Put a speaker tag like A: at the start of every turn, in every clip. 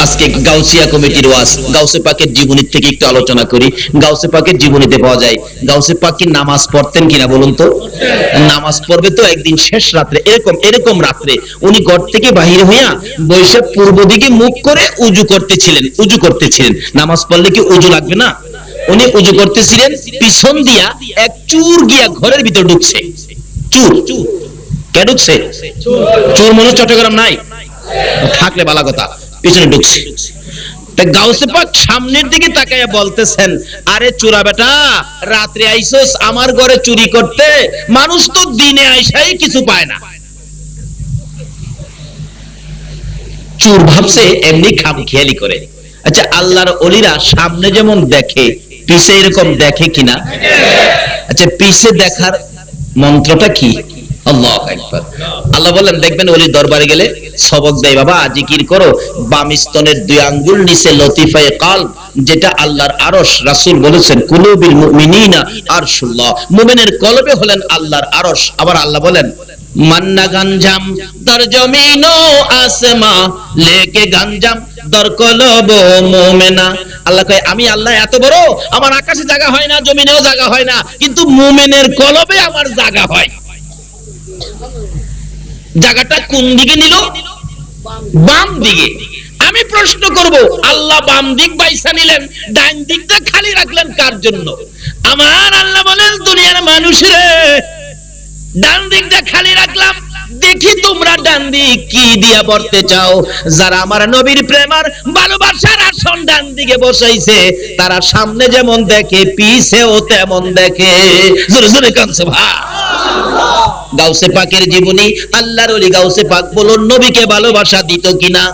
A: আজকে গাউসিয়া কমিটির ওয়াজ, গাউসে পাকের জীবনী থেকে একটু আলোচনা করি। গাউসে পাকের জীবনীতে পাওয়া যায় গাউসে পাক কি নামাজ পড়তেন কিনা বলুন তো? নামাজ পড়বে তো একদিন শেষ রাত্রে, এরকম রাত্রে উনি ঘর থেকে বাহির হইয়া বৈশাখ পূর্ব দিকে মুখ করে উজু করতেছিলেন। নামাজ পড়লে কি উজু লাগবে না? উনি উজু করতেছিলেন, পিছন দিয়া এক চুর গিয়া ঘরের ভিতর ঢুকছে। চুর কে ঢুকছে? চোর মনে চট্টগ্রাম নাই, থাকলে বালা কথা, পিছনে ঢুকছে। গাউসে পাক সামনের দিকে তাকাইয়া বলতেছেন, আরে চোরা বেটা, রাত্রে আইসোস আমার ঘরে চুরি করতে, মানুষ তো দিনে আইসাই কিছু পায় না। চোর ভাবছে এমনি খামখেয়ালি করে। আচ্ছা, আল্লাহর ওলিরা সামনে যেমন দেখে, পিছে এরকম দেখে কিনা? আচ্ছা, পিছে দেখার মন্ত্রটা কি? আল্লাহু আকবার। আল্লাহ বলেন, দেখবেন ওলির দরবারে গেলে সবক দেয়, বাবা জিকির করো বাম স্তনের 2 আঙ্গুল নিচে লতিফায়ে কলব, যেটা আল্লাহর আরশ। রাসূল বলেছেন, কুলুবিল মুমিনিনা আরশুল্লাহ, মুমিনের কলবে হলেন আল্লাহর আরশ। আবার আল্লাহ বলেন, মান্না গঞ্জাম দর জমিন ও আসমা, লেকে গঞ্জাম দর কলব মুমিনা। আল্লাহ কয়, আমি আল্লাহ এত বড়, আমার আকাশে জায়গা হয় না, জমিনেও জায়গা হয় না, কিন্তু মুমিনের কলবে আমার জায়গা হয়। জায়গাটা কোন দিকে নিল? বাম দিকে। আমি প্রশ্ন করব, আল্লাহ বাম দিক বাইসা নিলেন, ডান দিকটা খালি রাখলেন কার জন্য? আমার আল্লাহ বলেন, দুনিয়ার মানুষরে ডান দিকটা খালি রাখলাম, দেখি তোমরা ডান দিক কি দিয়া বলতে চাও। যারা আমার নবীর প্রেম আর ভালোবাসার আসন ডান দিকে বসাইছে, তারা সামনে যেমন দেখে, পিছেও তেমন দেখে। জোরে জোরে কান সুবহানাল্লাহ। গাউসে পাকের জীবনী, আল্লাহর ওলি গাউসে পাক বলুন, নবীকে ভালোবাসা দিত কিনা?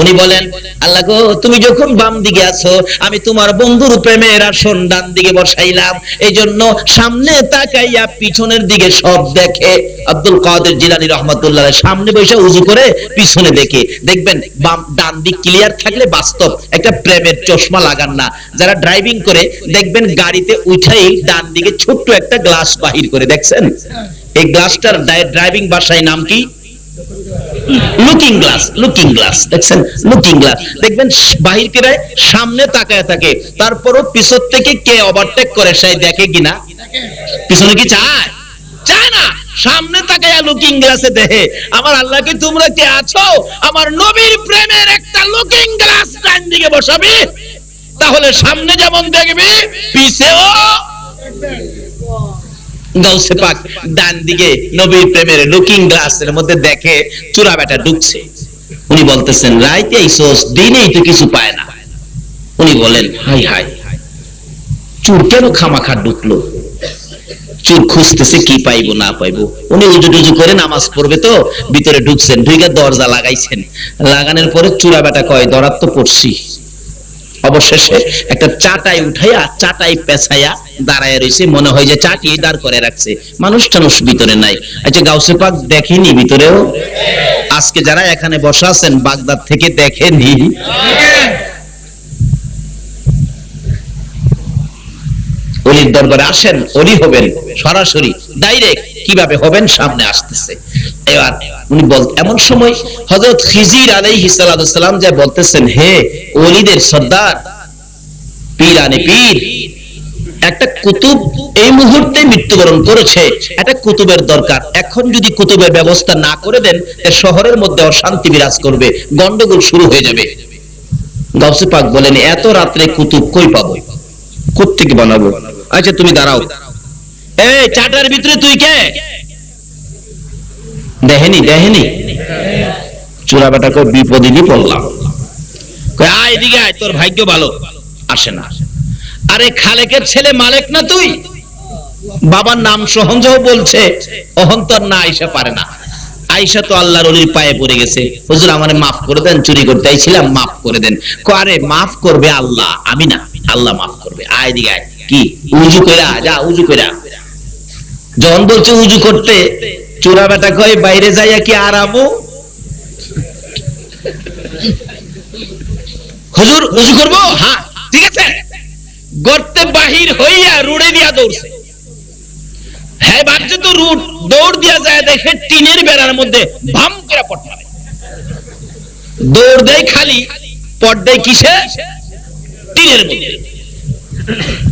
A: উনি বলেন, আল্লাহ গো, তুমি যখন বাম দিকে আছো, আমি তোমার বন্ধুর প্রেমের আসন ডান দিকে বসাইলাম, এইজন্য সামনে তাকাইয়া পিছনের দিকে সব দেখে। আব্দুল কাদের জিলানী রাহমাতুল্লাহ সামনে বসে উজু করে, পিছনে দেখে। দেখবেন বাম ডান দিক ক্লিয়ার থাকলে বাস্তব একটা প্রেমের চশমা লাগান না। যারা ড্রাইভিং করে দেখবেন গাড়িতে উঠাই ডান দিকে ছোট্ট একটা গ্লাস বাহির করে, দেখছেন? এই গ্লাসটার ড্রাইভিং ভাষায় নাম কি? Looking glass. লুকিং গ্লাস, দেখছেন? Looking glass. দেখবেন বাহির করে সামনে তাকায় থাকে, তারপরও পিছন থেকে কে ওভারটেক করে সে দেখে কিনা? পিছনে কি চায়? চায় না। সামনে তাকায় লুকিং গ্লাসে দেখে। আমার আল্লাহকে, তোমরা কে আছো? আমার নবীর প্রেমের একটা লুকিং গ্লাস ডান দিকে বসাবি, তাহলে সামনে যেমন দেখবি, পিছেও। গাউসে পাক ডান দিকে নবীর প্রেমের লুকিং গ্লাসের মধ্যে দেখে চোরা বেটা ঢুকছে। উনি বলতেছেন, রাইতে আইছস, দিনেই তো কিছু পায় না। উনি বলেন, হাই হাই, চোর কেন খামাখা ঢুকলো? চোর খুঁজতেছে কি পাইবো না পাইবো। উনি উজু টুজু করে নামাজ পড়বে তো ভিতরে ঢুকছেন, ঢুকে দরজা লাগাইছেন। লাগানোর পরে চোরা বেটা কয়, দরাত তো পড়ছি। অবশেষে একটা চাটাই উঠাইয়া, চাটাই পেছাইয়া দাঁড়ায় রয়েছে, মনে হয় যে চাটি দাঁড় করে রাখছে, মানুষ টানুষ ভিতরে নাই। আচ্ছা, গাউসে পাক দেখেনি ভিতরেও? আজকে যারা এখানে বসা আছেন, বাগদাদ থেকে দেখেনি? ওলির দরবারে আসেন, ওলি হবেন সরাসরি ডাইরেক্ট, কিভাবে হবেন সামনে আসতেছে। এবার উনি এমন সময় হযরত খিজির আলাইহিস সালাম যা বলতেছেন, হে ওলিদের সর্দার, পীরানে পীর, একটা কুতুব এই মুহূর্তে মৃত্যুবরণ করেছে, একটা কুতুবের দরকার। এখন যদি কুতুবের ব্যবস্থা না করে দেন, শহরের মধ্যে অশান্তি বিরাজ করবে, গন্ডগোল শুরু হয়ে যাবে। গাউসে পাক বলেন, এত রাত্রে কুতুব কই পাবো, কোত্থেকে বানাবো? আচ্ছা, তুমি দাঁড়াও। এই চাটার ভিতরে তুই কে? দেখেনি চোরা বেটা কই, বিপদেই পড়লাম। কই, আয় এদিকে আয়, তোর ভাগ্য ভালো। আসে না। আরে খালেকের ছেলে মালেক না তুই? বাবার নাম সহজও বলছে, অহন্তর না আইসা পারে না। আয়েশা তো আল্লাহর ওলির পায়ে পড়ে গেছে, হুজুর আমারে maaf করে দেন, চুরি করতে আইছিলাম, maaf করে দেন। আরে maaf করবে আল্লাহ, আমি না, আল্লাহ maaf করবে। আয় দিকে আয়। কি উজু কইরা যা, উজু কইরা। যখন বলছে উজু করতে, চোরা বেটা কয়, বাইরে যাইয়া কি আরামু? হুজুর উজু করব? হ্যাঁ ঠিক আছে। গর্তে বাহির হইয়া রুড়ে দিয়া দৌড়ছে। হ্যাঁ বাচ্চা তো রুট দৌড় দিয়া যায়, দেখে টিনের বেড়ার মধ্যে ভাম করে পড়তে দৌড় দেয়, খালি পর্দায় কিসে? টিনের মধ্যে।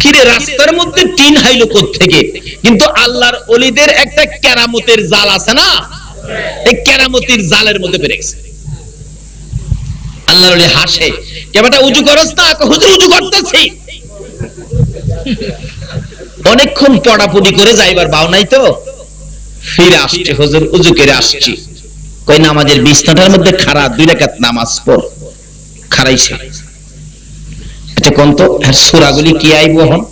A: কিরে রাস্তার মধ্যে টিন হাইলো কোত্থেকে? কিন্তু আল্লাহর ওলিদের একটা কেরামতের জাল আছে না, এই কেরামতির জালের মধ্যে পেরেছে। আল্লাহর ওলি হাসে, কেবাটা উজু করস না? হুজুর উজু করতেছি। অনেকক্ষণ পড়াপুড়ি করে যাইবার বাও নাই তো ফিরে আসছে, হুজুর উজু করে আসছি। কই নামাজের বিছনাটার মধ্যে খাড়া 2 রাকাত নামাজ পড়। খাড়াইছে। আচ্ছা কোন তো সূরাগুলি কি আইব হন?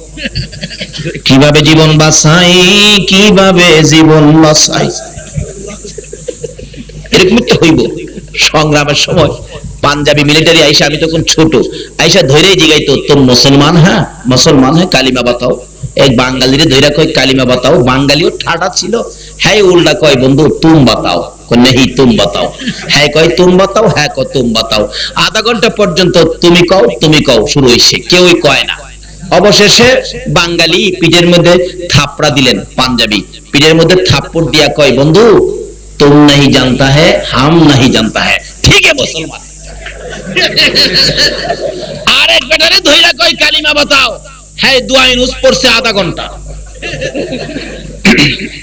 A: কিভাবে জীবন বাঁচাই, কিভাবে জীবন বাঁচাই, এরকম তো হইব। সংগ্রামের সময় পাঞ্জাবি মিলিটারি আইসা, আমি তখন ছোট, আইসা ধরেই জিগাইতো তোর মুসলমান? হ্যাঁ মুসলমান। হ্যাঁ কালিমা বাতাও। এক বাঙালিরে ধইরা কই কালিমা বাতাও। বাঙালিও ঠাডা ছিল। হ্যাঁ উল্টা কয় বন্ধু তুম বাতাও। নেহি তুম বাতাও। হ্যাঁ কয় তুম বাতাও। হ্যাঁ কয় তুম বাতাও। আধা ঘন্টা পর্যন্ত তুমি কও তুমি কও শুরু হইছে, কেউই কয় না। অবশেষে বাঙালি পিঠের মধ্যে থাপড়া দিলেন, পাঞ্জাবি পিঠের মধ্যে থাপ্পড় দিয়া কয় বন্ধু তুম नहीं जानता है हम नहीं जानता है, ठीक है मुसलमान। আরেক বেটারে ধইরা কয় কালিমা বাতাও। হ্যাঁ দুআ নুস পড়ছে আধা ঘন্টা।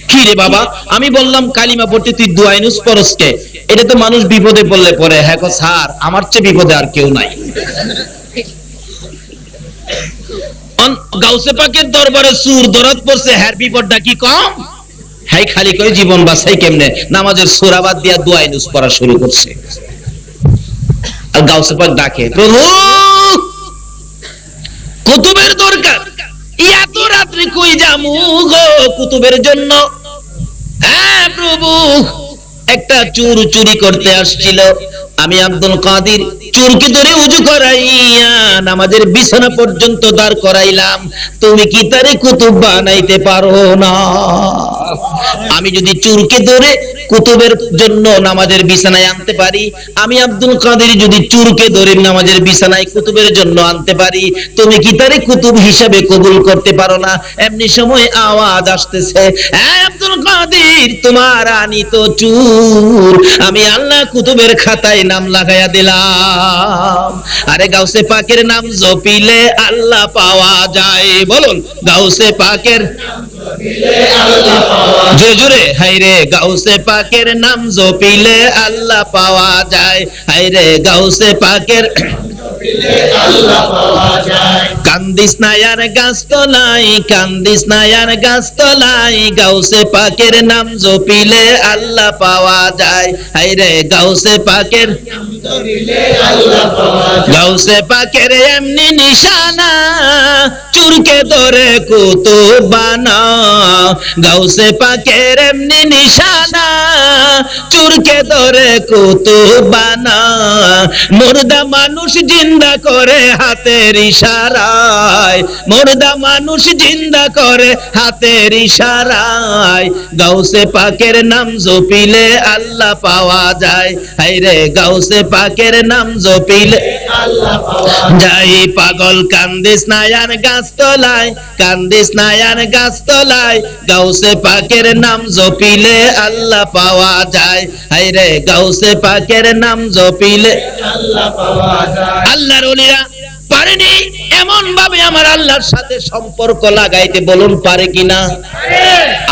A: কি রে বাবা, আমি বললাম কালিমা পড়তে তুই দুআ নুস পড়স কে? এটা তো মানুষ বিপদে পড়লে পড়ে। হ্যাঁ কো স্যার আমার চেয়ে বিপদে আর কেউ নাই। গাউসে পাকের দরবারে সুর দরদ পড়ছে, হ্যার বিপদটা কি কম? হ্যাঁ খালি কই জীবন বাঁচাই কেমনে, নামাজের সূরা বাদ দিয়া দুআ নুস পড়া শুরু করছে। আর গাউসে পাক ডাকে প্রভু কুতুবের দরকার, এত রাত্রি কই যামু গো কুতুবের জন্য। হ্যাঁ প্রভু একটা চুর চুরি করতে আসছিল, আমি আব্দুল কাদের চুরকে ধরে উজু করাইয়া নামাজের বিছানা পর্যন্ত দাঁড় করাইলাম, তুমি কি তারে কুতুব বানাইতে পারো না? আমি যদি চুরকে ধরে কুতুবের জন্য নামাজের বিছানায় আনতে পারি, আমি আব্দুল কাদের যদি চুরকে ধরে নামাজের বিছানায় কুতুবের জন্য আনতে পারি, তুমি কি তারে কুতুব হিসাবে কবুল করতে পারো না? এমনি সময় আওয়াজ আসতেছে, হ্যাঁ আব্দুল কাদের তোমার আনিত চুর আমি আল্লাহ কুতুবের খাতায় নাম লাগাইয়া দিলাম। আরে গাউসে পাকের নাম জপিলে আল্লাহ পাওয়া যায়, বলুন গাউসে পাকের জোরে জোরে, হাইরে গাউসে পাকের নাম জপিলে আল্লাহ পাওয়া যায়, হাইরে গাউসে পাকের কান্দিস নায়ার গাছ তলায়, কান্দিস নায়ার গাছ তলায়, গাউসে পাকের নাম জপিলে আল্লাহ পাওয়া যায়, হাইরে গাউসে পাকের গাউসে পাকের এমনি নিশানা, চুরকে ধরে কুতুব বানা, গাউসে পাকের এমনি নিশানা, চুরকে ধরে কুতুব বানা, মুর্দা মানুষ জিন্দা করে হাতের ইশারায়, মুর্দা মানুষ জিন্দা করে হাতের ইশারায়, গাউসে পাকের নাম জপিলে আল্লাহ পাওয়া যায়, হায়রে গাউসে পাকের নাম জপিলে আল্লাহ পাওয়া যায়। পাগল কান্দিস নায়ার গাছ তলায়, কান্দিস নায়ার গাছ তলায়, গাউসে পাকের নাম জপিলে আল্লাহ পাওয়া যায়, হায়রে গাউসে পাকের নাম জপিলে আল্লাহ পাওয়া যায়। আল্লাহর ওলিরা পারেনি এমন ভাবে আমার আল্লাহর সাথে সম্পর্ক লাগাইতে, বলুন পারে কিনা?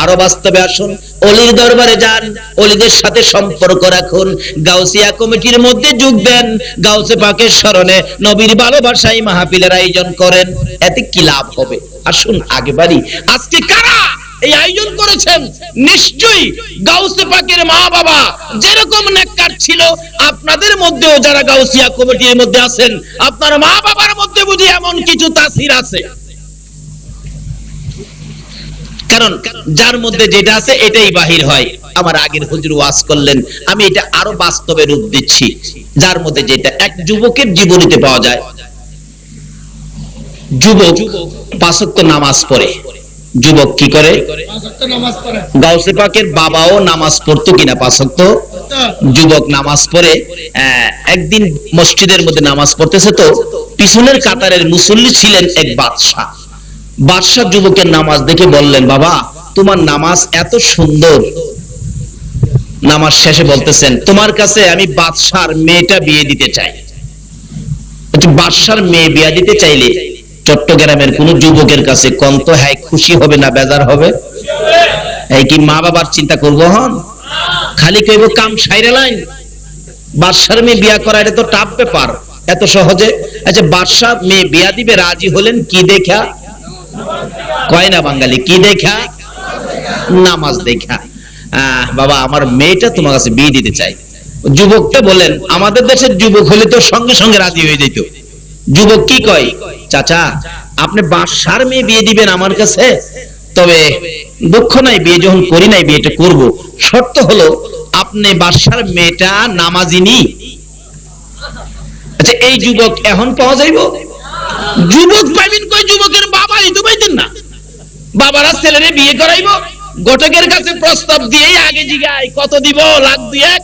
A: আরো বাস্তবে আসুন, ওলির দরবারে যান, ওলিদের সাথে সম্পর্ক রাখুন, গাউসিয়া কমিটির মধ্যে যোগ দেন, গাউসে পাকের স্মরণে নবীর ভালোবাসায় মাহফিলের আয়োজন করেন, এতে কি লাভ হবে? আসুন আগে বাড়ি। আজকে কারা এই আয়োজন করেছেন? নিশ্চয়ই গাউসে পাকের মা বাবা যেরকম নেককার ছিল, আপনাদের মধ্যেও যারা গাউসিয়া কমিটির মধ্যে আছেন, আপনার মা বাবার মধ্যে বুঝি এমন কিছু তাসির আছে। কারণ যার মধ্যে যেটা আছে এটাই বাহির হয়। আমার আগের হুজুর ওয়াজ করলেন, আমি এটা আরো বাস্তবে রূপ দিচ্ছি। যার মধ্যে যেটা, এক যুবকের জীবনীতে পাওয়া যায়, যুবক 5 ওয়াক্ত নামাজ পড়ে। যুবক কি করে? গাউসে পাকের বাবাও নামাজ পড়তো কিনা 5 ওয়াক্ত? যুবক নামাজ পড়ে। একদিন মসজিদের মধ্যে নামাজ পড়তেছে, তো পিছনের কাতারের মুসল্লি ছিলেন এক বাদশাহ। বাদশাহ যুবকের নামাজ দেখে বললেন, বাবা তোমার নামাজ এত সুন্দর। নামাজ শেষে বলতেছেন, তোমার কাছে আমি বাদশার মেয়েটা বিয়ে দিতে চাই। বাদশার মেয়ে বিয়া দিতে চাইলে চট্টগ্রামের কোন যুবকের কাছে কন্ত হ্যাঁ খুশি হবে না বেজার হবে? এই কি মা বাবার চিন্তা করবো হন? খালি কইব কাম সাইরে লাইন। বাদশার মেয়ে বিয়া করা এটা তো টাফ ব্যাপার, এত সহজে। আচ্ছা, বাদশা মেয়ে বিয়া দিবে রাজি হলেন কি দেখা? কয় না বাঙালি, কি দেখা? নামাজ দেখা। বাবা আমার মেয়েটা তোমার কাছে বিয়ে দিতে চাই। যুবকটা বলেন, আমাদের দেশের যুবক হলে তো সঙ্গে সঙ্গে রাজি হয়ে যেত। যুবক কি কয়, চাচা আপনি বাদশার মেয়ে বিয়ে দিবেন আমার কাছে, তবে দুঃখ নাই বিয়ে যখন করি নাই বিয়েটা করব, শর্ত হলো আপনি বাদশার মেয়েটা নামাজিনি। আচ্ছা, এই যুবক এখন পাওয়া যাইব? যুবক পাইবেন কই? যুবকের বাবাই তো পাইতেন না। বাবারা ছেলেরে বিয়ে করাইব, ঘটকের কাছে প্রস্তাব দিয়ে আগে জিগায় কত দিব, লাখ দুয়েক।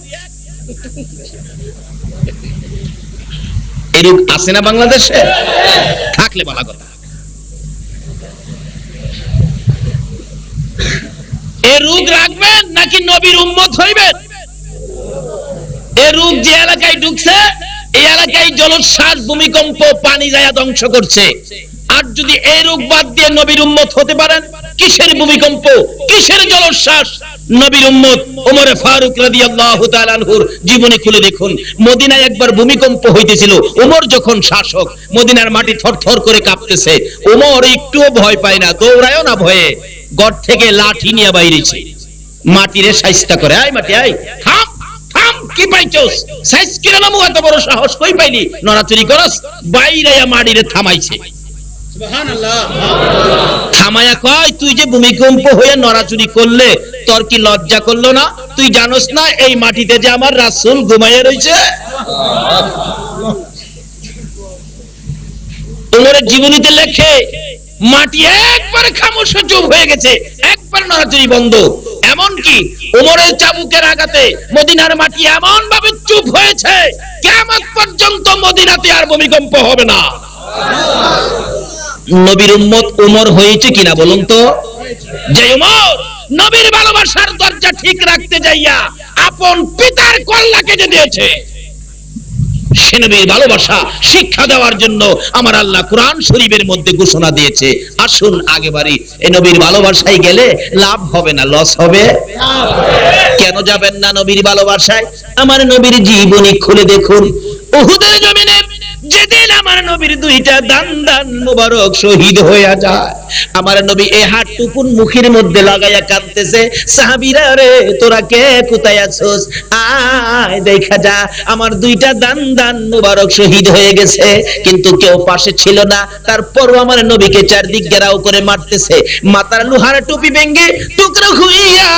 A: এরূপ আছে না বাংলাদেশে? থাকলে বলা কথা। এ রোগ রাখবেন নাকি নবীর উম্মত হইবেন? এ রোগ যে এলাকায় ঢুকছে, এই এলাকায় জলোচ্ছ্বাস, ভূমিকম্প, পানি যায়া ধ্বংস করছে। আর যদি এই রোগ বাদ দিয়ে নবীর উম্মত হতে পারেন, কিসের ভূমিকম্প, কিসের জলোচ্ছ্বাস? নবীর উম্মত ওমর ফারুক রাদিয়াল্লাহু তাআলা আনহুর জীবনী খুলে দেখুন। মদিনায় একবার ভূমিকম্প হইতেছিল, ওমর যখন শাসক, মদিনার মাটি থরথর করে কাঁপতেছে। ওমর একটুও ভয় পায় না, দৌড়ায়ও না ভয়ে, গড় থেকে লাঠি নিয়ে বাইরেছে, মাটিরে শাইস্তা করে। আয় মাটি আয়, থাম থাম, কি পাইছস? সাইজ কিরা নামু, এত বড় সাহস কই পাইলি? নড়াচুরি করস? বাইরেয়া মাটিরে থামাইছে। সুবহানাল্লাহ। থামায়া কয়, তুই যে ভূমিকম্প হয়ে নড়াচুরি করলে তোর কি লজ্জা করলো না? তুই জানোস না এই মাটিতে যে আমার রাসূল ঘুমাইয়া রইছে? ওমরের জীবনীতে লেখে, মাটি একবার খামোশ চুপ হয়ে গেছে, একবার নড়াচুরি বন্ধ। এমন কি ওমরের চাবুকের আঘাতে মদিনার মাটি এমন ভাবে চুপ হয়েছে, কিয়ামত পর্যন্ত মদিনাতে আর ভূমিকম্প হবে না। নবীর উম্মত ওমর হয়েছে কিনা বলুন তো? যে ওমর নবীর ভালোবাসার দরজা ঠিক রাখতে যাইয়া আপন পিতার কল্লা কেটে দিয়েছে, সে নবীর ভালোবাসা শিক্ষা দেওয়ার জন্য আমার আল্লাহ কোরআন শরীফের মধ্যে ঘোষণা দিয়েছে। আসুন আগে বাড়ি, এই নবীর ভালোবাসায় গেলে লাভ হবে না লস হবে? কেন যাবেন না নবীর ভালোবাসায়? আমার নবীর জীবনী খুলে দেখুন। উহুদের জমিনে যেদিন আমার নবীর দুইটা দান দান মুবারক শহীদ হয়ে যায়, আমার নবী এই হাতটুকুন মুখের মধ্যে লাগাইয়া কাঁদতেছে, সাহাবীরা রে তোরা কে কোথায় আছোস, আয় দেখা যা, আমার দুইটা দান দান মুবারক শহীদ হয়ে গেছে। কিন্তু কেউ পাশে ছিল না, তারপরও আমার নবীকে চারদিক ঘেরাও করে মারতেছে। মাথার লোহার টুপি ভেঙে টুকরো হইয়া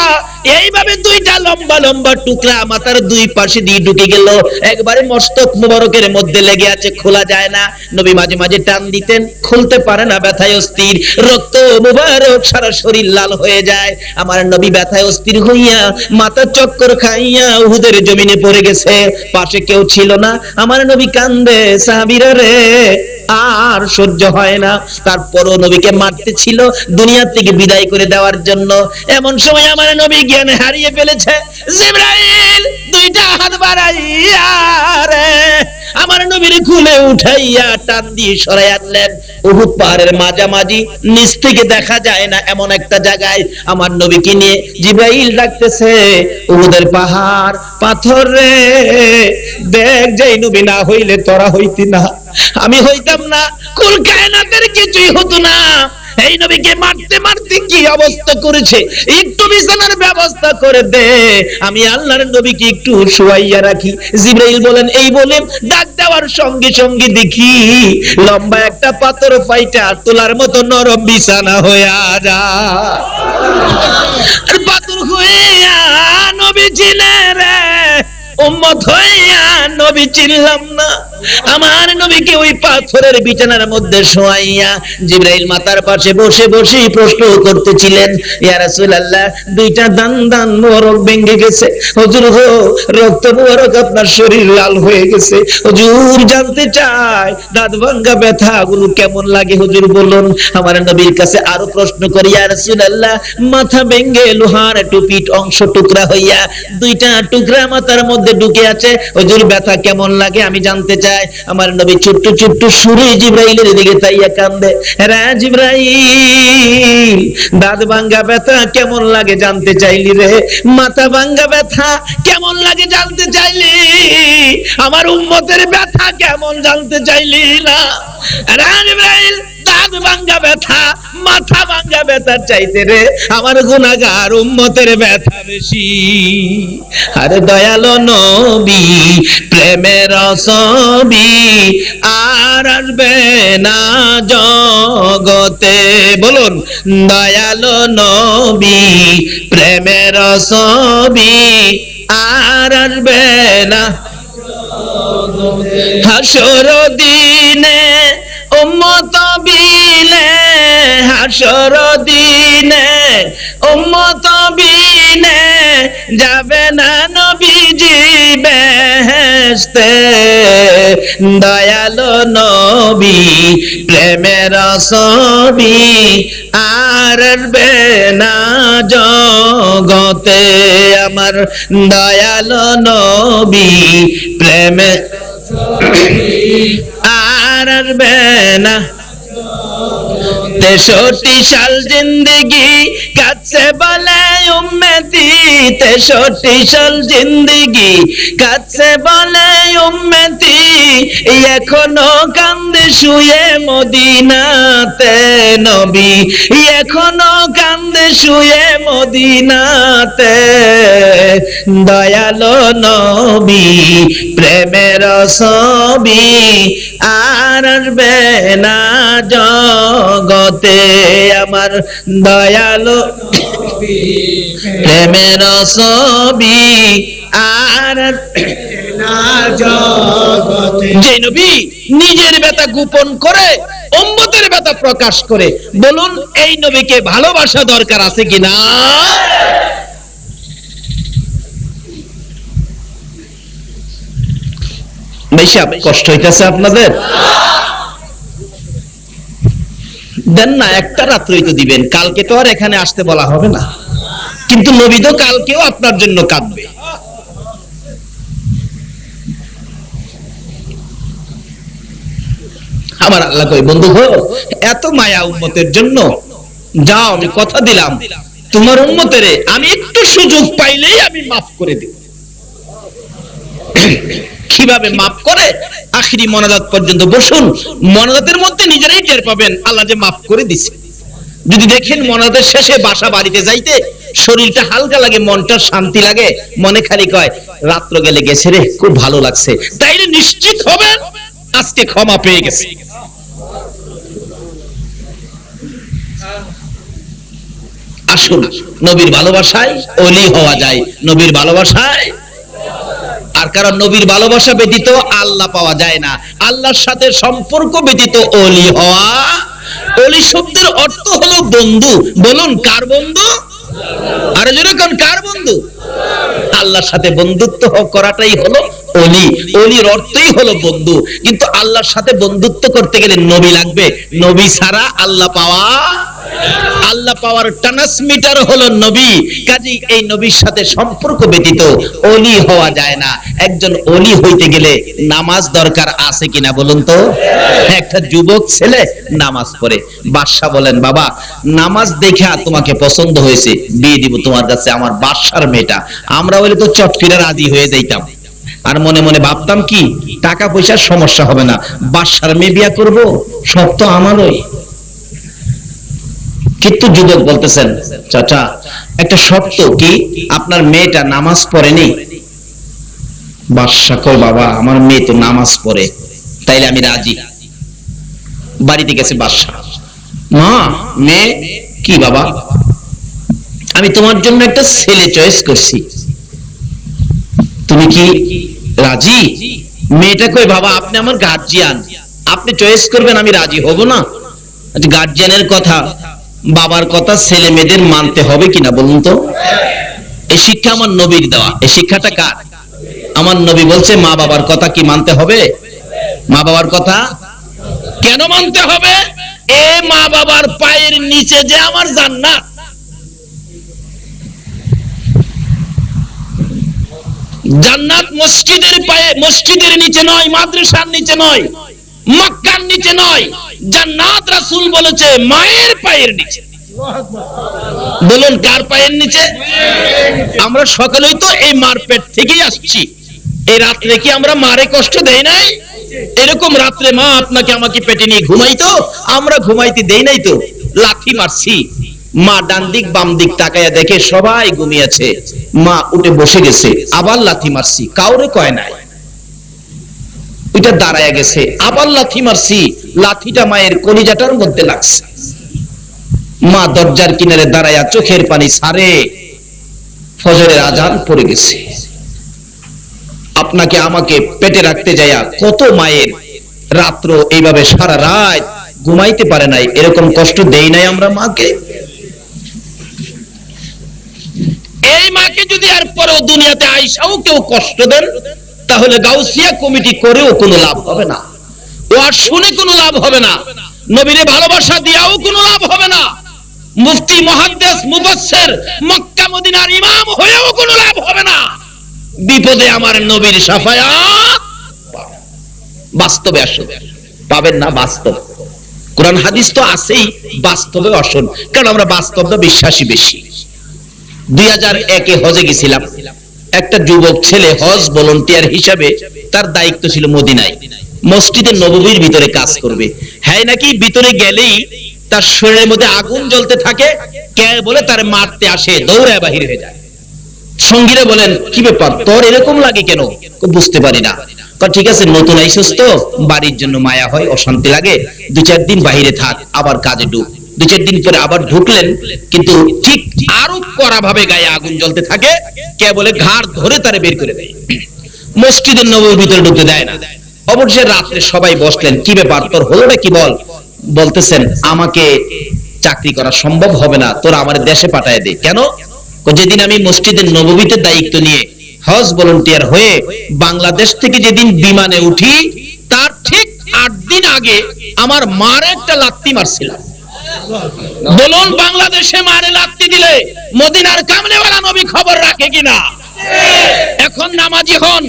A: এইভাবে দুইটা লম্বা লম্বা টুকরা মাথার দুই পাশে দিয়ে ঢুকে গেল, একবারে মস্তক মুবারকের মধ্যে লেগে আছে, খোলা যায় না। নবী মাঝে মাঝে টান দিতেন, খুলতে পারে না, ব্যথায় অস্থির, রক্ত মুবারক সারা শরীর লাল হয়ে যায়। আমার নবী ব্যথায় অস্থির হইয়া মাথা চক্কর খাইয়া উহুদের জমিনে পড়ে গেছে, পাশে কেউ ছিল না। আমার নবী কান্দে, সাহাবীরা রে আর সহ্য হয় না। তারপরও নবীকে মারতে ছিল দুনিয়া থেকে বিদায় করে দেওয়ার জন্য। এমন সময় আমার নবী জ্ঞান হারিয়ে ফেলেছে। জিবরাইল দুইটা হাত বাড়াইয়া রে আমার নবীর খুলে উঠাইয়া টান দিয়ে সরাই আনলেন। উহুদ পাহাড়ের মাঝামাঝি, নিচ থেকে দেখা যায় না এমন একটা জায়গায় আমার নবীকে নিয়ে জিবরাইল ডাকতেছে, উহুদের পাহাড় পাথর রে, দেখ যেই নবী না হইলে তোরা হইতি না, আমি হইতাম না, কুল কায়নাতের কিছুই হতো না। এই নবীকে মারতে মারতে কি অবস্থা করেছে, একটু বিছানার ব্যবস্থা করে দে, আমি আল্লাহর নবীকে একটু শুয়াইয়া রাখি। জিবরাইল বলেন, এই বলে ডাক দেওয়ার সঙ্গে সঙ্গে দেখি লম্বা একটা পাথর ফাইটা তোলার মতো নরম বিছানা হইয়া যায়। আর পাথর হইয়া নবী চিনে রে, উম্মত হইয়া নবী চিনলাম না। আমার নবীকে ওই পাথরের বিছানার মধ্যে শোয়াইয়া জিবরাইল মাথার পাশে বসে বসে প্রশ্ন করতেছিলেন, ইয়া রাসূলুল্লাহ দুইটা দান দান মোবারক ভেঙে গেছে, হুজুর গো রক্ত মোবারক আপনার শরীর লাল হয়ে গেছে, হুজুর জানতে চাই দাঁত ভাঙা ব্যথা গুলো কেমন লাগে হুজুর বলুন। আমার নবীর কাছে আরো প্রশ্ন করি, ইয়া রাসূলুল্লাহ মাথা ভেঙে লোহার টুপির অংশ টুকরা হইয়া দুইটা টুকরা মাথার মধ্যে ঢুকে আছে, হুজুর ব্যথা কেমন লাগে আমি জানতে চাই। যায়। আমার নবী ছোট্ট ছোট্ট সুরে জিবরাইলের দিকে তাইয়া কান্দে, রে জিবরাইল দাঁত ভাঙ্গা ব্যথা কেমন লাগে জানতে চাইলি রে, মাথা ভাঙ্গা ব্যথা কেমন লাগে জানতে চাইলি, আমার উম্মতের ব্যথা কেমন জানতে চাইলি না? রে জিবরাইল দাঁত ভাঙ্গা ব্যথা মাথা ভাঙ্গা ব্যথার চাইতে রে আমার গুনাহগার উম্মতের ব্যথা বেশি। আরে দয়ালো নবী প্রেমের ছবি আর আসবে না জগতে, বলুন দয়ালো নবী প্রেমের ছবি আর আসবে না হাসর দিনে উম্মত বিলে, হাসর দিনে উম্মত বিলে যাবে না নবীজি বেহেশতে, দয়ালো নবী প্রেমের ছবি আর আসবে না জগতে, আমার দয়ালো নবী প্রেমের আর আসবে না। 63 সাল জিন্দেগি কাছে বলে উম্মতি, 63 সাল জিন্দেগি কাছে বলে উম্মতি, এখনো কান্দে শুয়ে মদিনাতে নবী, এখনো কান্দে শুয়ে মদিনাতে, দয়ালো নবী প্রেমের ছবি আর আসবে না জগতে, আমার দয়ালো প্রেমের ছবি আর না জগতে। যে নবী নিজের ব্যথা গোপন করে উম্মতের ব্যথা প্রকাশ করে, বলুন এই নবীকে ভালোবাসা দরকার আছে কিনা? বেশি কষ্ট হইতেছে আপনাদের? দেন না, একটা রাত্রই তো দিবেন, কালকে তো আর এখানে আসতে বলা হবে না, কিন্তু নবী তো কালকেও আপনার জন্য কাঁদবে। আমার আল্লাহ কই বন্ধু গো, এত মায়া উম্মতের জন্য, যাও আমি কথা দিলাম তোমার উম্মতের আমি একটু সুযোগ পাইলেই আমি মাফ করে দেব। কিভাবে মাফ করে? আখিরি মোনাজাত পর্যন্ত বসুন, মোনাজাতের মধ্যে নিজেরাই টের পাবেন আল্লাহ যে মাফ করে দিছে। যদি দেখেন মোনাজাতের শেষে বাসা বাড়িতে যাইতে শরীরটা হালকা লাগে, মনটা শান্তি লাগে, মনে খালি কয় রাত্র গেলে গেছে রে, খুব ভালো লাগছে, তাইলে নিশ্চিত হবেন আজকে ক্ষমা পেয়ে গেছে। আসুন, নবীর ভালোবাসায় ওলি হওয়া যায়, নবীর ভালোবাসায়। আর কারণ নবীর ভালোবাসা ব্যতীত আল্লাহ পাওয়া যায় না, আল্লাহর সাথে সম্পর্ক ব্যতীত ওলি হওয়া। ওলি শব্দের অর্থ হলো বন্ধু, বলুন কার বন্ধু? আর যেরকম কার বন্ধু? আল্লাহর সাথে বন্ধুত্ব করাটাই হলো ওলি। ওলির অর্থই হলো বন্ধু, কিন্তু আল্লাহর সাথে বন্ধুত্ব করতে গেলে নবী লাগবে, নবী ছাড়া আল্লাহ পাওয়া, আল্লাহ পাওয়ার ট্রান্সমিটার হলো নবী। কাজেই এই নবীর সাথে সম্পর্ক ব্যতীত ওলি হওয়া যায় না। একজন ওলি হইতে গেলে নামাজ দরকার আছে কিনা বলুন তো? একটা যুবক ছেলে নামাজ পড়ে, বাদশা বলেন বাবা নামাজ দেখা তোমাকে পছন্দ হয়েছে, বিয়ে দিব তোমার কাছে, আমার বাদশার মেয়েটা। আমরা বলি তো চটকিরা রাজি হয়ে যাইতাম, আর মনে মনে ভাবতাম কি টাকা পয়সার সমস্যা হবে না, বাদশার মেয়ে বিয়ে করব, সব তো আমারই। কিন্তু যুবক বলতেছেন চাচা একটা শর্ত, কি আপনার মেয়েটা নামাজ পড়েনি? বাদশা কয় বাবা আমার মেয়ে তো নামাজ পড়ে, তাইলে আমি রাজি। বাড়িতে গেছে বাদশা, মা মেয়ে কি বাবা? আমি তোমার জন্য একটা ছেলে চয়েস করছি, তুমি কি রাজি? মেয়েটা কয় বাবা আপনি আমার গার্জিয়ান, আপনি চয়েস করবেন, আমি রাজি হব না। গার্জিয়ানের কথা, বাবার কথা ছেলে মেয়েদের মানতে হবে কিনা বলুন তো? এই শিক্ষা আমার নবীর দেওয়া। এই শিক্ষাটা কার? আমার নবী বলছে মা বাবার কথা কি মানতে হবে? মা বাবার কথা কেন মানতে হবে? এ মা বাবার পায়ের নিচে যে আমার জান্নাত। জান্নাত মসজিদের পায়ে, মসজিদের নিচে নয়, মাদ্রাসার নিচে নয়, মক্কার নিচে নয়, জান্নাত রাসূল বলেছে মায়ের পায়ের নিচে। বলুন কার পায়ের নিচে? আমরা সকলেই তো এই মার পেট থেকেই আসছি। এই রাত্রে কি আমরা মারে কষ্ট দেই নাই? এরকম রাত্রে মা আপনাকে আমাকে পেটে নিয়ে ঘুমাইতো, আমরা ঘুমাইতে দেই নাই তো, লাথি মারছি। মা ডান দিক বাম দিক তাকায়া দেখে সবাই ঘুমিয়েছে, মা উঠে বসে গেছে, আবার লাথি মারছি, কাউরে কয় নাই। ওইটা দাঁড়ায়া গেছে, আবার লাথি মারছি, লাথিটা মায়ের কলিজাটার মধ্যে লাগছে। মা দরজার কিনারে দাঁড়ায়া চোখের পানি ছাড়ে, ফজরের আজান পড়ে গেছে। আপনাকে আমাকে পেটে রাখতে যায়া কত মায়ের রাত্র এইভাবে সারা রাত ঘুমাইতে পারে নাই, এরকম কষ্ট দেই নাই আমরা মাকে? এই মাকে যদি আর পরেও দুনিয়াতে আইসাও কেউ কষ্ট দেন, তাহলে গাউসিয়া কমিটি করেও কোনো লাভ হবে না, ওয়াজ শুনে কোনো লাভ হবে না, নবীরে ভালোবাসা দিয়াও কোনো লাভ হবে না, মুফতি মুহাদ্দিস মুফাসসির মক্কা মদিনার ইমাম হয়েও কোনো লাভ হবে না। বিপদে আমার নবীর শাফায়াত বাস্তবে আসুন, পাবেন না। বাস্তব কোরআন হাদিস তো আছেই, বাস্তবে আসুন, কারণ আমরা বাস্তবটা বিশ্বাসী বেশি। 2001-এ হজে গেছিলাম, একটা যুবক ছেলে হজ ভলান্টিয়ার হিসাবে, তার দায়িত্ব ছিল মদিনায় মসজিদে নববীর ভিতরে কাজ করবে। হ্যাঁ নাকি ভিতরে গেলেই তার শরীরের মধ্যে আগুন জ্বলতে থাকে, কে বলে তার মারতে আসে, দৌড়ায় বাহির হয়ে যায়। সঙ্গীরা বলেন কি ব্যাপার তোর এরকম লাগে কেন? বুঝতে পারি না। ঠিক আছে, নতুন আইসস তো, বাড়ির জন্য মায়া হয়, অশান্তি লাগে, 2-4 দিন বাহিরে থাক, আবার কাজে ঢুক। 2-4 দিন পরে আবার ঢুকলেন, কিন্তু ঠিক আরো কড়া ভাবে গায়ে আগুন জ্বলতে থাকে, কে বলে ঘাড় ধরে তারে বের করে দেয়, মসজিদের নববীর ভিতরে ঢুকতে দেয় না। অবশ্যই রাত্রে সবাই বসলেন, কি ব্যাপার তোর হলোটা কি বল? বলতেছেন আমাকে চাকরি করা সম্ভব হবে না, তোরা আমার দেশে পাঠায় দে। কেন? যেদিন আমি মসজিদের নববীতে দায়িত্ব নিয়ে হজ ভলান্টিয়ার হয়ে বাংলাদেশ থেকে যেদিন বিমানে উঠি, তার ঠিক 8 দিন আগে আমার মারে একটা লাত্তি মারছিলাম। বলুন বাংলাদেশে মারে লাত্তি দিলে মদিনার কামলেওয়ালা নবী খবর রাখে কিনা? এখন নামাজি হন,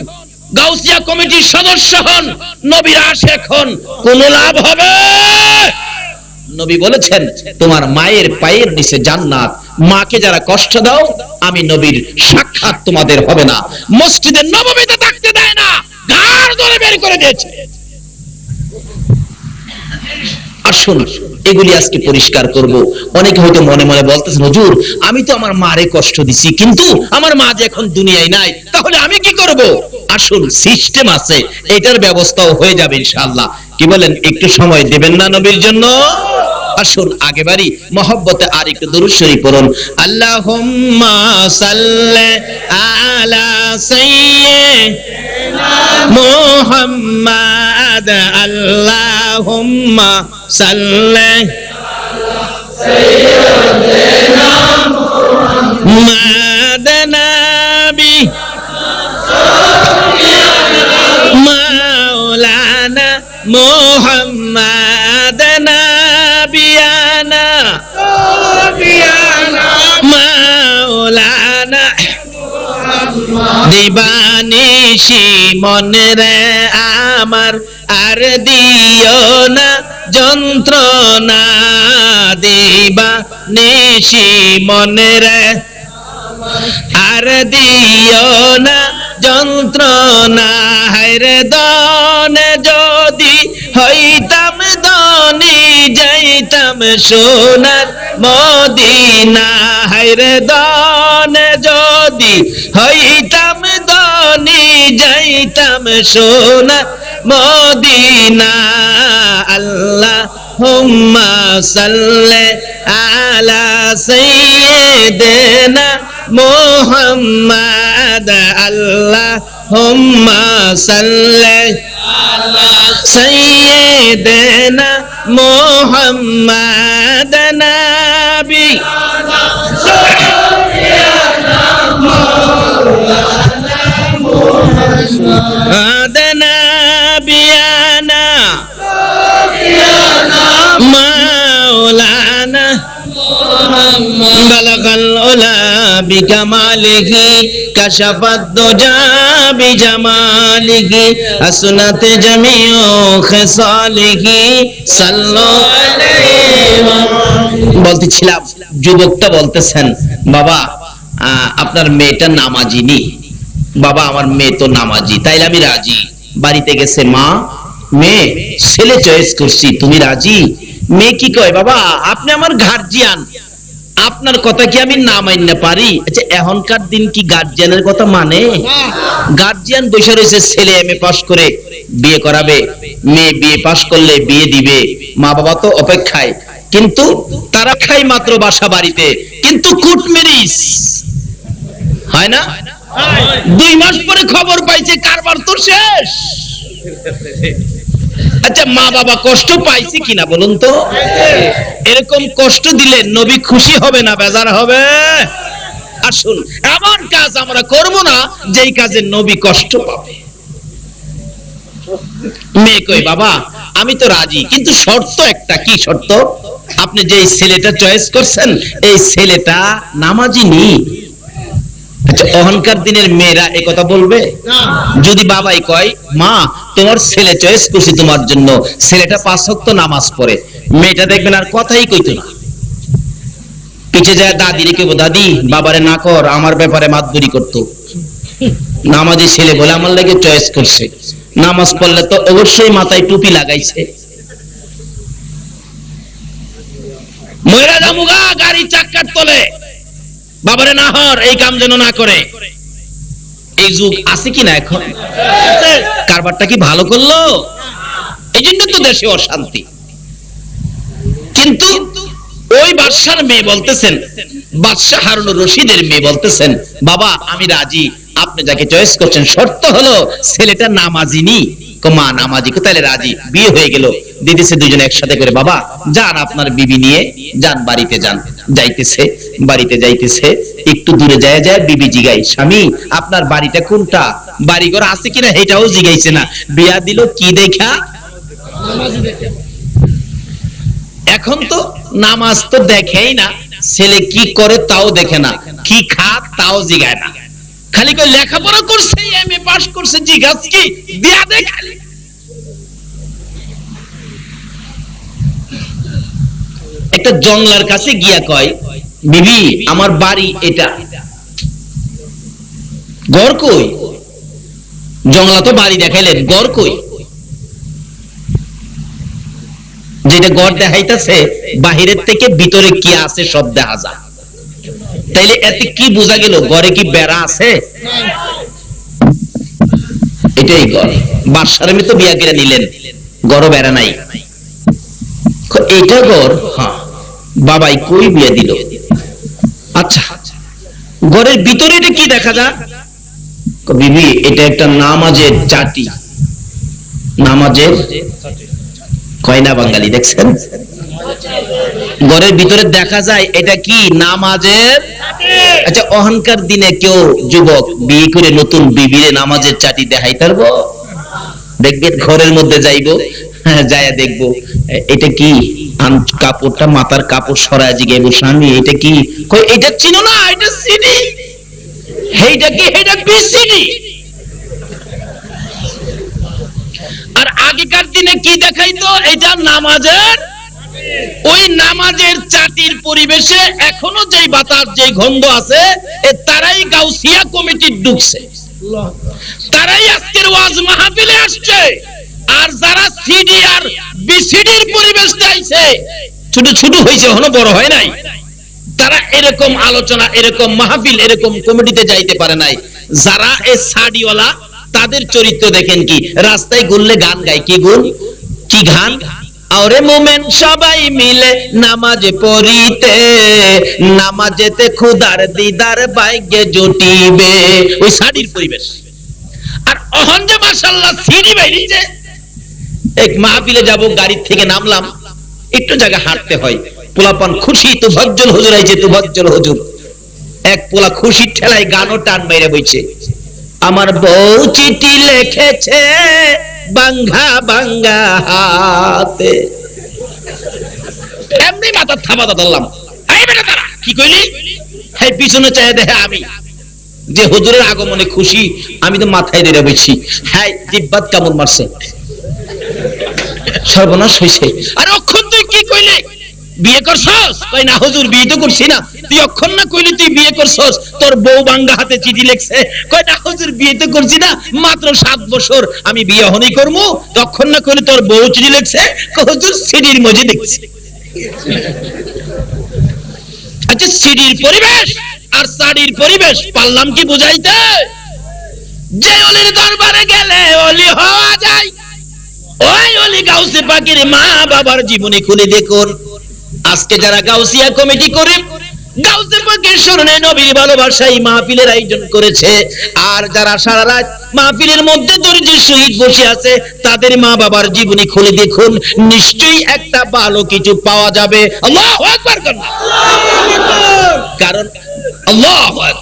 A: গাউসিয়া কমিটির সদস্য হন, নবীর আশিক হন, কোন লাভ হবে? নবী বলেছেন তোমার মায়ের পায়ের নিচে জান্নাত। মাকে যারা কষ্ট দাও, আমি নবীর সাক্ষাৎ তোমাদের হবে না। মসজিদের নববীতে থাকতে দেয় না, ঘাড় ধরে বের করে দিয়েছে। আসুন এগুলি আজকে পরিষ্কার করব। অনেকে হয়তো মনে মনে বলতেছেন হুজুর আমি তো আমার মারে কষ্ট দিছি, কিন্তু আমার মা যে এখন দুনিয়ায় নাই, তাহলে আমি কি করব? আসুন সিস্টেম আছে, এটার ব্যবস্থাও হয়ে যাবে ইনশাআল্লাহ। কি বলেন, একটু সময় দেবেন না নবীর জন্য? আসুন আগে বাড়ি মহব্বতে আর একটু দরুদ শরীফ পড়ুন। আল্লাহুম্মা সাল্লি আলা সাইয়্যিদিনা মুহাম্মাদ, আল্লাহুম্মা সাল্লি আলা সাইয়্যিদিনা মুহাম্মাদ নবী মাওলানা মুহাম্মাদ নবিয়ানা মাওলানা দিবানিশি মনে রে আমার আর দিও না যন্ত্রণা, দিবানিশি মনে রে আর দিও না যন্ত্রণা। হায়রে দনে যদি হইতাম ধনী, যাইতাম সোনার মদিনা। হায়রে দনে যদি হইতাম ধনী, যাইতাম সোনার মদিনা। আল্লাহুম্মা সাল্লি আলা সাইয়্যিদিনা মুহাম্মাদ, আল্লাহুম্মা সাল্লি আলা সাইয়্যিদিনা মুহাম্মাদ নবী মুহাম্মাদ নবিয়ানা মাওলানা বালাগাল উলা বিকামালিহি কাশাফাদ দুজা বিজামালিহি আসনাত জামিউ খিসালিহি সাল্লাল্লাহু আলাইহি। বলতেছিলাম, যুবকটা বলতেছেন, বাবা আপনার মেয়েটা নামাজি নি? বাবা আমার মেয়ে তো নামাজি, তাইলে আমি রাজি। বাড়িতে গেছে, মা মেয়ে ছেলে চয়েস করছি, তুমি রাজি? মেয়ে কি কয়, বাবা আপনি আমার গার্জিয়ান, আপনার কথা কি আমি না মানতে পারি? আচ্ছা এখনকার দিন কি গার্জিয়ানের কথা মানে? গার্জিয়ান বসে রয়েছে, ছেলে এমএ পাস করে বিয়ে করাবে, মেয়ে বিয়ে পাস করলে বিয়ে দিবে, মা বাবা তো অপেক্ষায়, কিন্তু তারা খাই মাত্র বাসা বাড়িতে, কিন্তু কোর্ট ম্যারেজ হয় না। 2 মাস পরে খবর পাইছে কারবার তো শেষ। আচ্ছা মা বাবা কষ্ট পাইছে কিনা বলুন তো? এরকম কষ্ট দিলে নবী খুশি হবে না বেজার হবে? আসুন এমন কাজ আমরা করব না যেই কাজে নবী কষ্ট পাবে। মেয়ে কই, বাবা আমি তো রাজি, কিন্তু শর্ত একটা। কি শর্ত? আপনি যে ছেলেটা চয়েস করছেন এই ছেলেটা নামাজি নি। আচ্ছা অহংকার দিনের মেয়েরা এই কথা বলবে? যদি বাবাই কয়, মা তোমার ছেলে চয়েস করছি তোমার জন্য, ছেলেটা 5 ওয়াক্ত নামাজ পড়ে, মেয়েটা দেখবেন আর কথাই কইতো না, পিছে যায় দাদিরে কেবো, দাদি বাবারে না কর, আমার ব্যাপারে মাতবুরি করতো। নামাজি ছেলে বলে আমার লাগে চয়েস করছে, নামাজ পড়লে তো অবশ্যই মাথায় টুপি লাগাইছে। ময়রা জামুগা গাড়ি চাক্কার তলে, বাবারে না হর, এই কাম যেন না করে। এই যুগ আছে কি না এখন? কারবারটা কি ভালো করলো? এই জন্য তো দেশে অশান্তি। কিন্তু ওই বাদশার মেয়ে বলতেছেন, বাদশা হারুনুর রশিদের মেয়ে বলতেছেন, বাবা আমি রাজি, আপনি যাকে চয়েস করছেন, শর্ত হলো ছেলেটা নামাজি নি। মা নামাজি, তাহলে রাজি। বিয়ে হয়ে গেল, দিদিছে দুজনে একসাথে করে, বাবা যান আপনার বিবি নিয়ে যান বাড়িতে যান। যাইতেছে, বাড়িতে যাইতেছে, একটু দূরে যায় যায় বিবি জিগাই, স্বামী আপনার বাড়িটা কোনটা, বাড়িঘর আছে কিনা এটাও জিগাইছে না, বিয়া দিল কি দেখা? এখন তো নামাজ তো দেখেই না, ছেলে কি করে তাও দেখে না, কি খাত তাও জিগায় না, খালি কই লেখাপড়া করছে, এমএ পাস করছে, জিজ্ঞাস কি বিয়া দে খালি। একটা জঙ্গলার কাছে গিয়া কয়, বিবি আমার বাড়ি এটা, ঘর কই? জঙ্গলা তো বাড়ি দেখাইলেন, ঘর কই? যেটা ঘর দেখাইতেছে বাহিরের থেকে ভিতরে কি আছে সব দেখা যায়, তাইলে এতে কি বোঝা গেল? ঘরে কি বেড়া আছে? এটাই ঘর। বাদশার মেয়ে তো বিয়া করে নিলেন, ঘরও বেড়া নাই, এটা ঘর? হ্যাঁ। বাবাই কই বিয়া দিল? আচ্ছা ঘরের ভিতরে এটা কি দেখা যায়? বিবি এটা একটা নামাজের চাটি। নামাজের কয়না বাঙালি দেখছেন? ঘরের ভিতরে দেখা যায় এটা কি? নামাজের। আচ্ছা অহংকার দিনে কেউ যুবক বিয়ে করে নতুন বিবিরে নামাজের চাটি দেখাই পারবো? দেখবেন ঘরের মধ্যে যাইবো, যায়া দেখবো এটা কি, কাপড়টা মাথার কাপড় সরায় জিগাইবো, স্বামী এটা কি? কই এটা চিনো না, এটা সিডি। এইটা কি? এটা বিসিডি। আর আগেকার দিনে কি দেখাইতো? এটা নামাজের। ওই নামাজের চাটির পরিবেশে এখনো যেই বাতাস, যেই গন্ধ আছে, তারাই গাউসিয়া কমিটির ঢুকছে, তারাই আজকের ওয়াজ মাহফিলে আসছে। আর যারা সিডি আর বিসিডির পরিবেশ চাইছে, ছোট ছোট হয়েছে, এখনো বড় হয় নাই, তারা এরকম আলোচনা, এরকম মাহফিল, এরকম কমিটিতে যাইতে পারে নাই। যারা এই সাডিওয়ালা, তাদের চরিত্র দেখেন কি, রাস্তায় ঘুরলে গান গায়, কি গুণ, কি গান? আরে মোমেন সবাই মিলে নামাজ পড়িতে, নামাজেতে খোদার দিদার ভাগ্যে জুটিবে। ওই সাডির পরিবেশ। আর অহন যে মাশাআল্লাহ সিডি বাইরিছে, এক মাহফিলে যাব, গাড়ি থেকে নামলাম, একটু জায়গা হাঁটতে হয়, পোলাপান খুশি, তো ভজ্জল হুজুর আইছে, তো ভজ্জল হুজুর। এক পোলা খুশির ঠেলায় গানও টান বাইরে বইছে, আমার বউ চিঠি লিখেছে বাঙ্গা বাঙ্গা হাতে। এমনি মাথা থাবা ধরলাম, এই বেটা তারা কি কইলি? হ্যাঁ পিছনে চায় দেখে আমি যে হুজুরের আগমনে খুশি, আমি তো মাথায় ধরে বসছি, হ্যাঁ জিব্বাত কেমন মারছে, সর্বনাশ হইছে। আরে অক্ষণ তুই কি কইলি, বিয়ে করছস? কই না হুজুর বিয়ে তো করছি না। তুই অক্ষণ না কইলি তুই বিয়ে করছস, তোর বউ বাঙ্গা হাতে চিঠি লিখছে। কই না হুজুর বিয়ে তো করছি না, মাত্র 7 বছর, আমি বিয়ে হনি করব। তখন না কইলি তোর বউ চিঠি লিখছে। কই হুজুর সিডির মধ্যে লিখছে। আচ্ছা সিডির পরিবেশ আর সাড়ির পরিবেশ পারলাম কি বুঝাইতে? যে অলির দরবারে গেলে অলি হওয়া যায়, ওই অলি গাউসে পাকের মা বাবার জীবনী খুলে দেখুন। আজকে যারা গাউসিয়া কমিটি করে গাউসে পাকের স্মরণে নবীর ভালোবাসায় মাহফিলের আয়োজন করেছে, আর যারা সারা রাত মাহফিলের মধ্যে ধৈর্যের সহিত বসে আছে, তাদের মা বাবার জীবনী খুলে দেখুন, নিশ্চয়ই একটা ভালো কিছু পাওয়া যাবে। আল্লাহু আকবার। কারণ আল্লাহু আকবার।